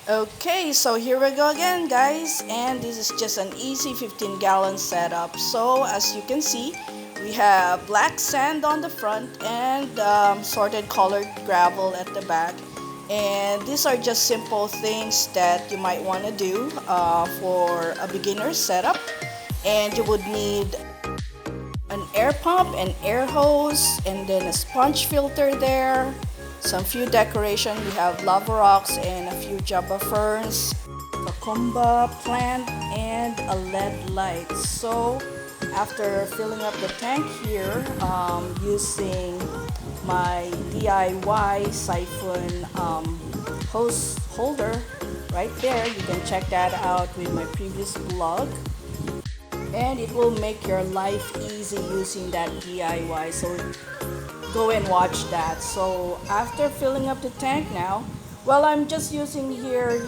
Okay, so here we go again, guys, and this is just an easy 15-gallon setup. So as you can see, we have black sand on the front and sorted colored gravel at the back. And these are just simple things that you might want to do for a beginner setup. And you would need an air pump, an air hose, and then a sponge filter there. Some few decoration. We have lava rocks and a few java ferns, cucumber plant, and a LED light. So after filling up the tank here using my DIY siphon hose holder right there, you can check that out with my previous vlog, and it will make your life easy using that DIY. So go and watch that. So after filling up the tank now, well, I'm just using here,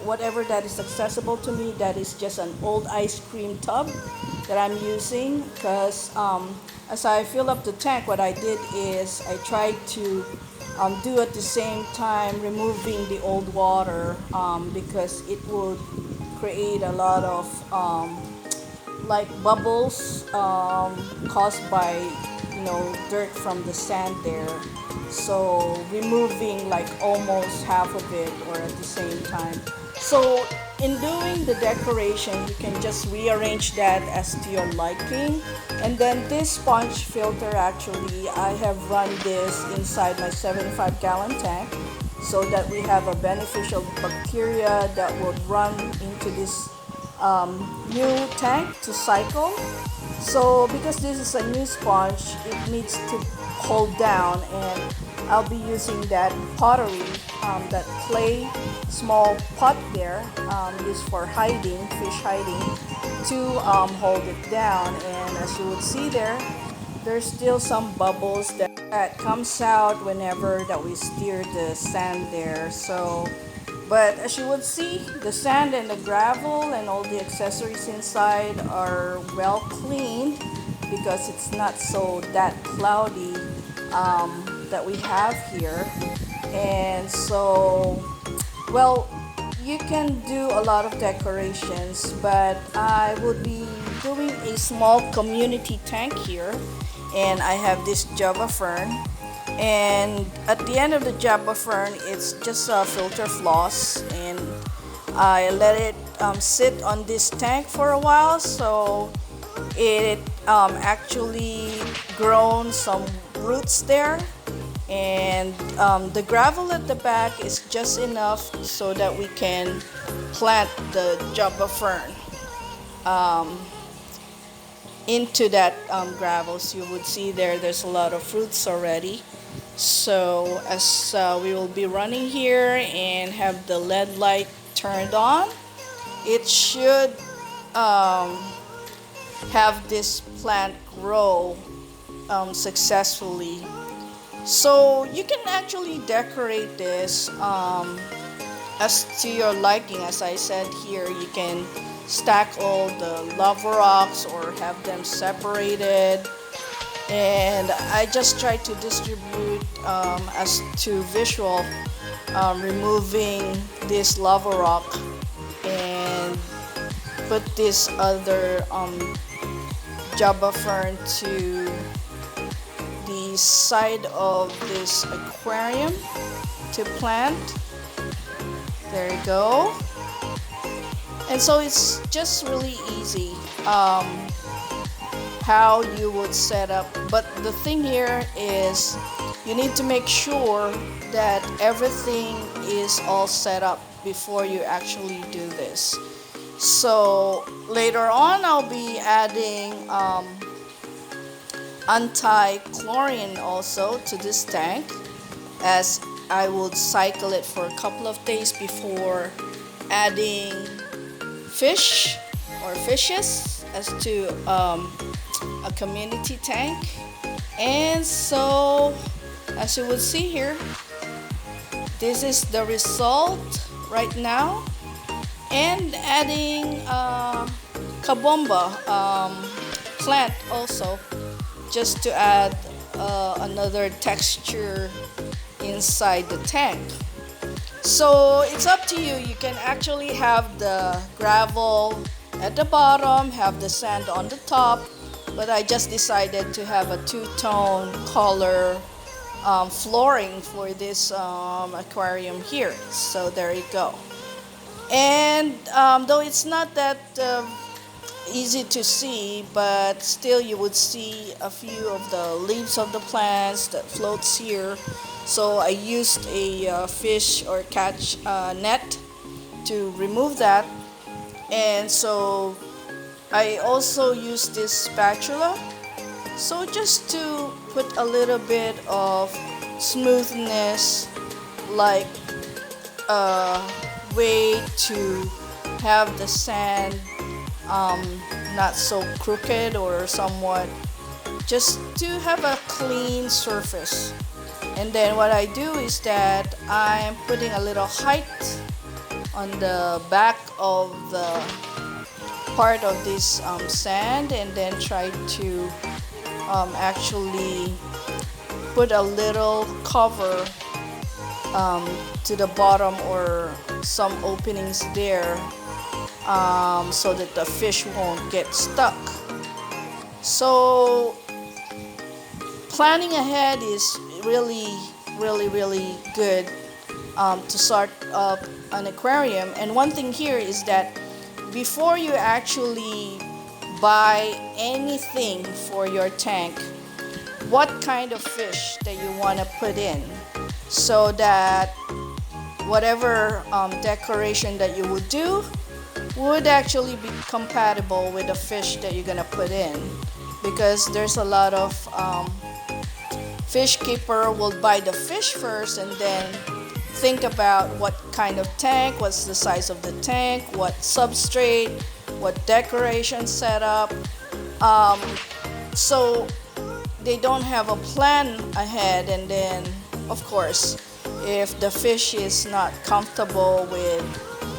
whatever that is accessible to me. That is just an old ice cream tub that I'm using because as I fill up the tank, what I did is I tried to do at the same time removing the old water because it would create a lot of like bubbles caused by dirt from the sand there. So removing like almost half of it or at the same time. So in doing the decoration, you can just rearrange that as to your liking. And then this sponge filter, actually I have run this inside my 75-gallon tank so that we have a beneficial bacteria that would run into this new tank to cycle. So because this is a new sponge, it needs to hold down, and I'll be using that pottery, that clay small pot there, used for hiding, fish hiding, to hold it down. And as you would see there, there's still some bubbles that comes out whenever that we stir the sand there. So but as you would see, the sand and the gravel and all the accessories inside are well cleaned because it's not so that cloudy that we have here. And so, well, you can do a lot of decorations, but I would be doing a small community tank here, and I have this java fern, and at the end of the java fern it's just a filter floss, and I let it sit on this tank for a while, so it actually grown some roots there. And the gravel at the back is just enough so that we can plant the java fern into that gravel. So you would see there's a lot of fruits already. So as we will be running here and have the LED light turned on, it should have this plant grow successfully. So you can actually decorate this as to your liking. As I said here, you can stack all the lava rocks or have them separated. And I just try to distribute as to visual, removing this lava rock and put this other java fern to the side of this aquarium to plant. There you go. And so it's just really easy how you would set up, but the thing here is you need to make sure that everything is all set up before you actually do this. So later on I'll be adding anti-chlorine also to this tank, as I would cycle it for a couple of days before adding fish or fishes as to a community tank. And so as you would see here, this is the result right now. And adding kabomba plant also, just to add another texture inside the tank. So it's up to you. You can actually have the gravel at the bottom, have the sand on the top, but I just decided to have a two-tone color flooring for this aquarium here. So there you go. And though it's not that easy to see, but still you would see a few of the leaves of the plants that floats here. So I used a fish or catch net to remove that. And so I also used this spatula, so just to put a little bit of smoothness, like a way to have the sand not so crooked or somewhat, just to have a clean surface. And then what I do is that I'm putting a little height on the back of the part of this sand, and then try to actually put a little cover to the bottom or some openings there, so that the fish won't get stuck. So planning ahead is really good to start up an aquarium. And one thing here is that before you actually buy anything for your tank, what kind of fish that you want to put in, so that whatever decoration that you would do would actually be compatible with the fish that you're gonna put in. Because there's a lot of fish keeper will buy the fish first and then think about what kind of tank, what's the size of the tank, what substrate, what decoration setup. So they don't have a plan ahead, and then of course if the fish is not comfortable with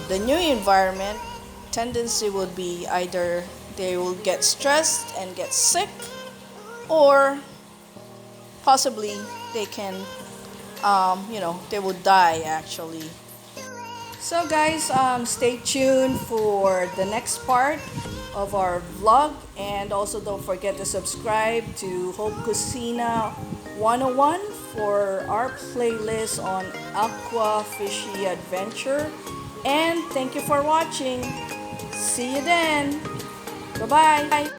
the new environment, tendency would be either they will get stressed and get sick, or possibly they can they would die actually. So guys, stay tuned for the next part of our vlog, and also don't forget to subscribe to Hope Cucina 101 for our playlist on Aqua Fishy Adventure. And thank you for watching. See you then. Bye bye.